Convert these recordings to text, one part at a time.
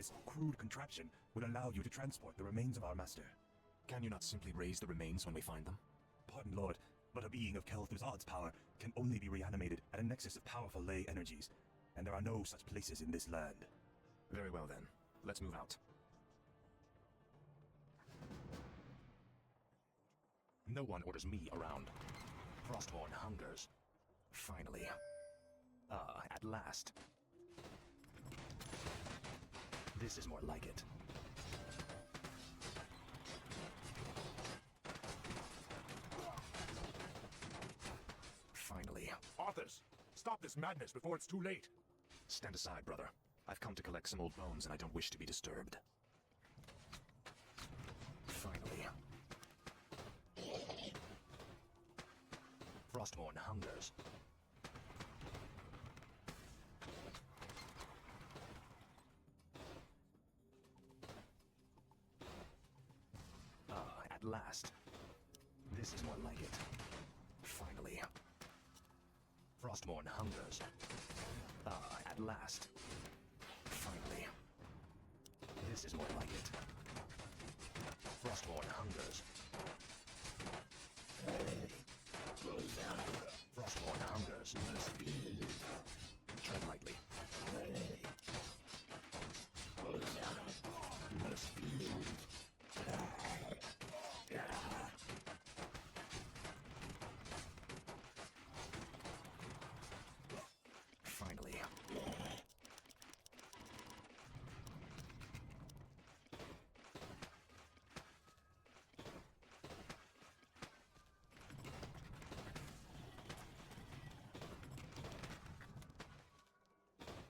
this crude contraption would allow you to transport the remains of our master. Can you not simply raise the remains when we find them? Pardon, Lord, but a being of Kel'Thuzad's power can only be reanimated at a nexus of powerful ley energies, and there are no such places in this land. Very well then. Let's move out. No one orders me around. Frostborn hungers. Finally. At last. This is more like it. Finally. Arthas, stop this madness before it's too late. Stand aside, brother. I've come to collect some old bones and I don't wish to be disturbed. Finally. Frostborn hungers. At last. This is more like it. Finally. Frostborn hungers. At last. Finally. This is more like it. Frostborn hungers. Frostborn hungers. Tread lightly. Finally.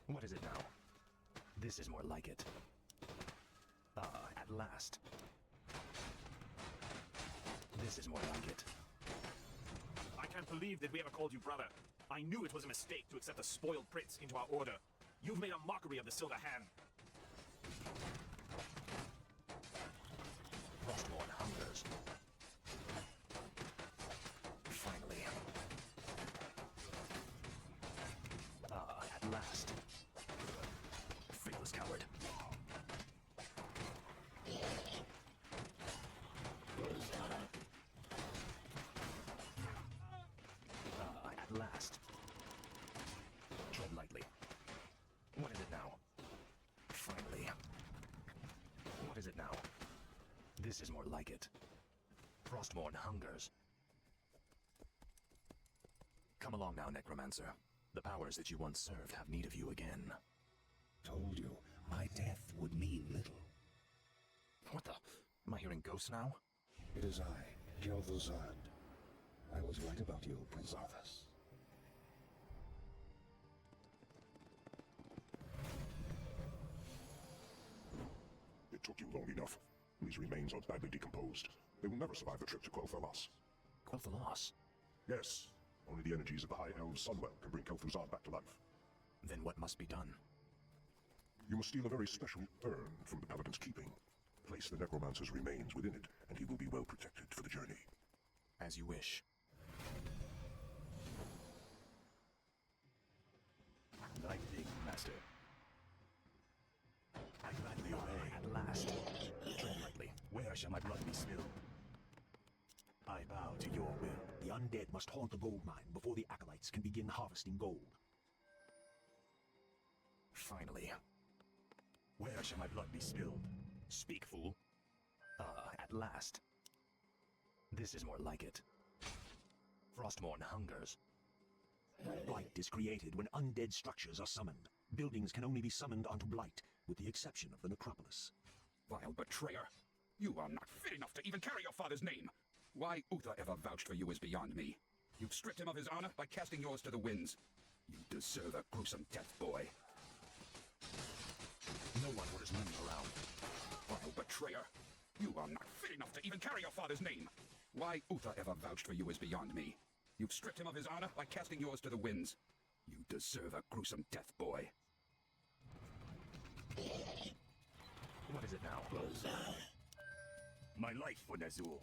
What is it now? This is more like it. At last. This is more like it. I can't believe that we ever called you brother. I knew it was a mistake to accept a spoiled prince into our order. You've made a mockery of the Silver Hand. Frostborn hungers. Finally. At last. Faithless coward. At last. Tread lightly. What is it now? Finally. What is it now? This is more like it. Frostborn hungers. Come along now, Necromancer. The powers that you once served have need of you again. Told you, my death would mean little. What the? Am I hearing ghosts now? It is I, Kel'Thuzad. I was right about you, Prince Arthas. It took you long enough. These remains are badly decomposed. They will never survive the trip to Quel'Thalas. Quel'Thalas? Yes. Only the energies of the High Elves' Sunwell can bring Kel'Thuzad back to life. Then what must be done? You must steal a very special urn from the Paladin's keeping. Place the Necromancer's remains within it, and he will be well protected for the journey. As you wish. Thy thing, Master. I gladly obey. At last. Tread lightly. Where shall my blood be spilled? I bow to your will. The undead must haunt the gold mine before the acolytes can begin harvesting gold. Finally. Where shall my blood be spilled? Speak, fool. At last. This is more like it. Frostborn hungers. Blight is created when undead structures are summoned. Buildings can only be summoned onto Blight, with the exception of the necropolis. Vile betrayer! You are not fit enough to even carry your father's name! Why Uther ever vouched for you is beyond me. You've stripped him of his honor by casting yours to the winds. You deserve a gruesome death, boy. No one orders me around. Vile betrayer! You are not fit enough to even carry your father's name! Why Uther ever vouched for you is beyond me. You've stripped him of his honor by casting yours to the winds. You deserve a gruesome death, boy. What is it now? My life for Ner'zhul.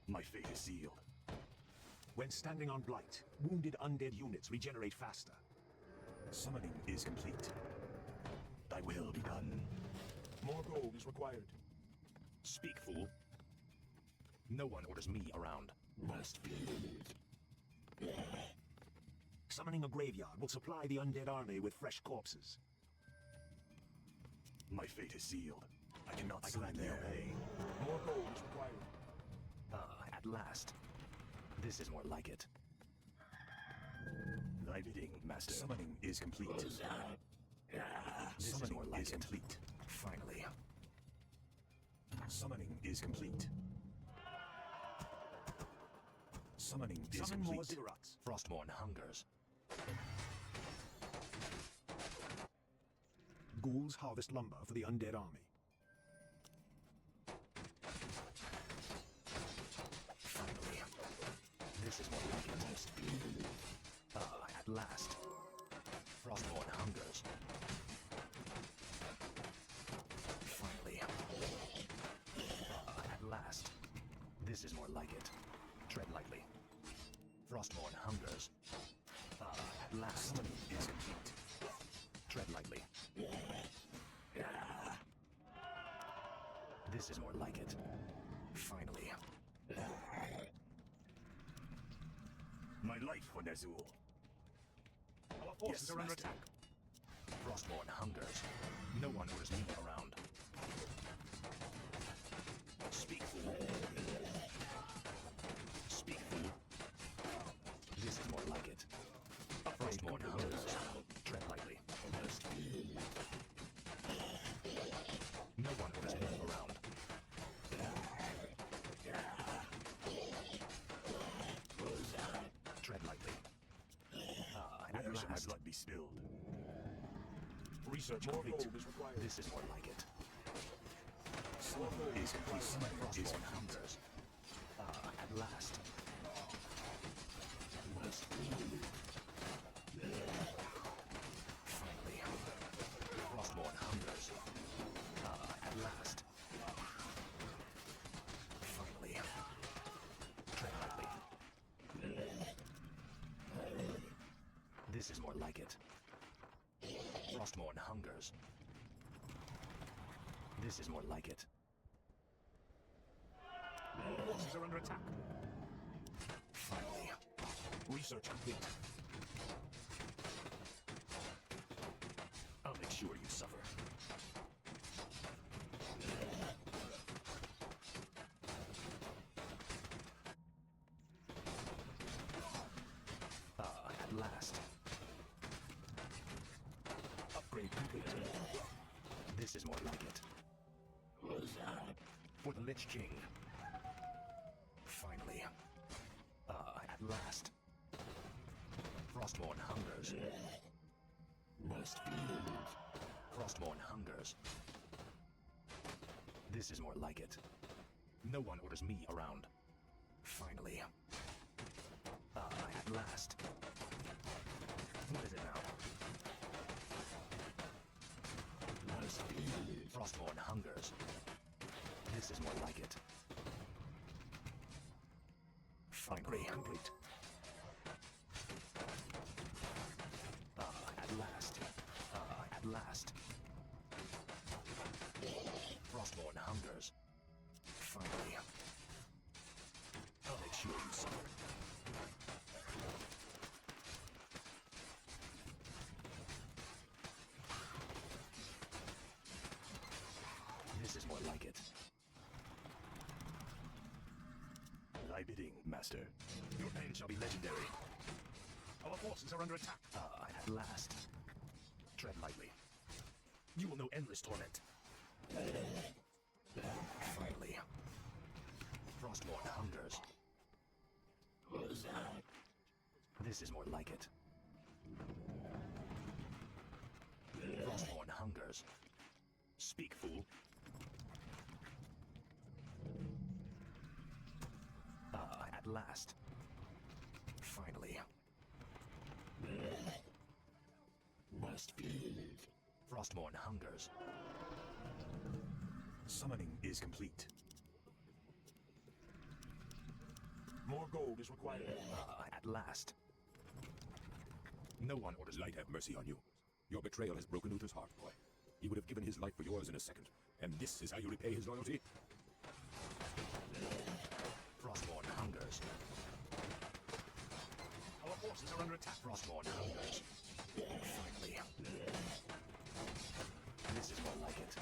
My fate is sealed. When standing on Blight, wounded undead units regenerate faster. Summoning is complete. Thy Thy will be done. More gold is required. Speak, fool. No one orders me around. Must be limited. Summoning a graveyard will supply the undead army with fresh corpses. My fate is sealed. I cannot I slack gladly there. obey. More gold is required. At last. This is more like it. Thy bidding, Master. Summoning is complete. This is Summoning more like is it. complete. Finally. Summoning is complete. Summoning is Summon more complete. Ziraats. Frostmourne hungers. Ghouls harvest lumber for the undead army. Finally. This is more like it. At last. Frostmourne hungers. Finally. At last. This is more like it. Tread lightly. Frostmourne hungers. At last. Summoning is complete. Tread lightly. This is more like it. Finally. My life for Ner'zhul. Our forces Yes, are under Master. attack. Frostmourne hungers. No one orders me around. Speak, fool. Speak, fool. This is more like it. Frostmourne hungers. Tread lightly. No one orders me around. Tread lightly. At Where should my last. blood be spilled? Research More complete. gold is required. This is more like it. Summoning is complete. Summoning is Frostmourne complete. hungers. At last. Finally. Frostmourne hungers. At last. Finally. Tread lightly. This is more like it. Frostmourne hungers. This is more like it. Our forces are under attack. Finally. Research complete. I'll make sure you suffer. At last. Upgrade complete. This is more like it. For the Lich King. Finally. At last. Frostmourne hungers. Frostmourne hungers. This is more like it. No one orders me around. Finally. At last. What is it now? Frostmourne hungers. This is more like it. Finally. Complete. At last. At last. Frostmourne hungers. Finally. I'll make sure you suffer. This is more like it. Thy bidding, Master. Your end shall be legendary. Our forces are under attack. At last. Tread lightly. You will know endless torment. Finally. Frostmourne hungers. This is more like it. Frostmourne hungers. Speak, fool. At last. Finally. Frostmourne hungers. Summoning is complete. More gold is required. At last. No one orders Light have mercy on you. Your betrayal has broken Uther's heart, boy. He would have given his life for yours in a second. And this is how you repay his loyalty? Frostborn hungers. Our forces are under attack. Frostborn hungers. Finally. This is more like it.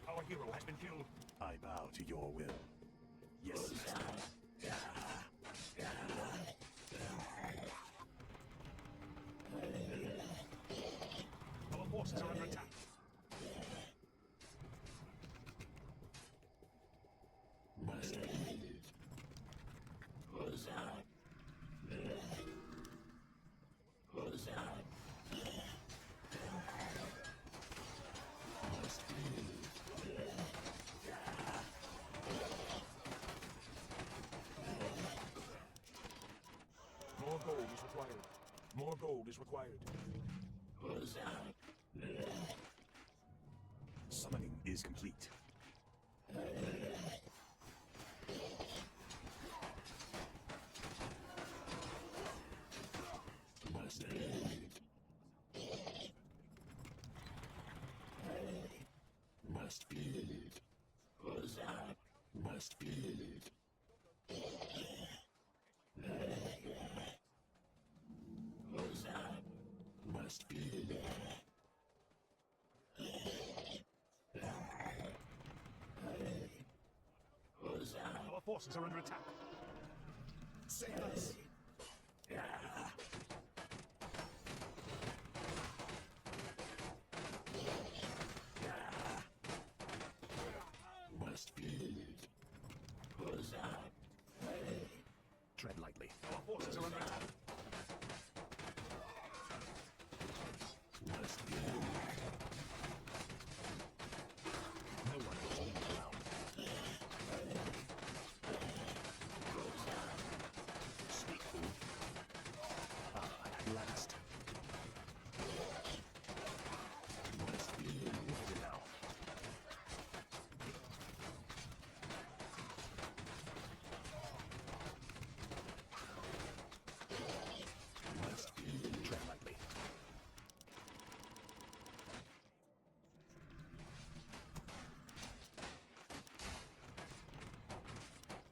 Our hero has been killed. I bow to your will. Yes, master. Our forces are under attack. More gold is required. More gold is required. Summoning is complete. Our forces are under attack. Save us! Tread lightly. Our forces are under attack. No one will hold you around. Speak, fool. At last. Look at it now. Tread lightly.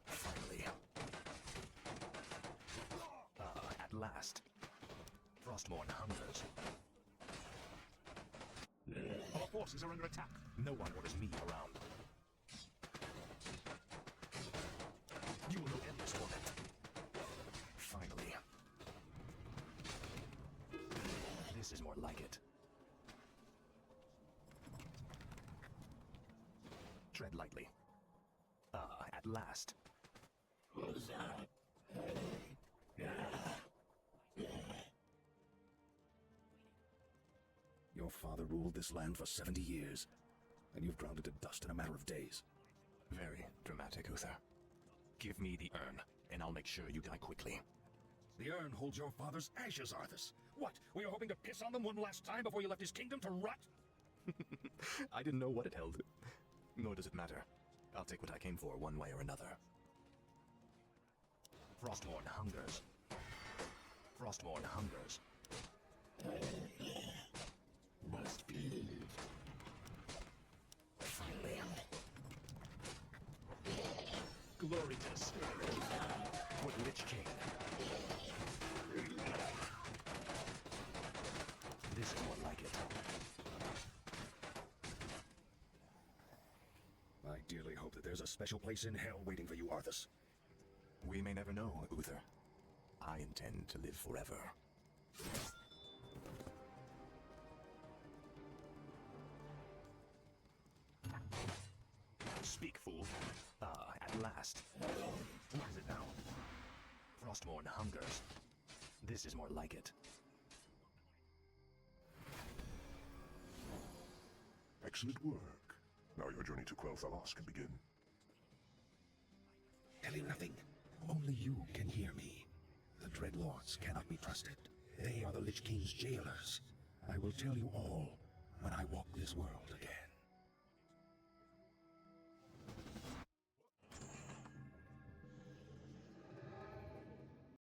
Finally. At last. Frostborn hungers. Our forces are under attack. No one orders me around. You will know endless torment. Finally. This is more like it. Tread lightly. At last. Your father ruled this land for 70 years, and you've ground it to dust in a matter of days. Very dramatic, Uther. Give me the urn, and I'll make sure you die quickly. The urn holds your father's ashes, Arthas. What? Were you hoping to piss on them one last time before you left his kingdom to rot? I didn't know what it held. Nor does it matter. I'll take what I came for one way or another. Frostborn hungers. Frostborn hungers. Finally. Glory to Scourge. With Lich King. This is more like it. I dearly hope that there's a special place in hell waiting for you, Arthas. We may never know, Uther. I intend to live forever. Speak, fool. At last. What is it now? Frostborn hungers. This is more like it. Excellent work. Now your journey to Quel'Thalas can begin. Tell him nothing. Only you can hear me. The Dreadlords cannot be trusted. They are the Lich King's jailers. I will tell you all when I walk this world again.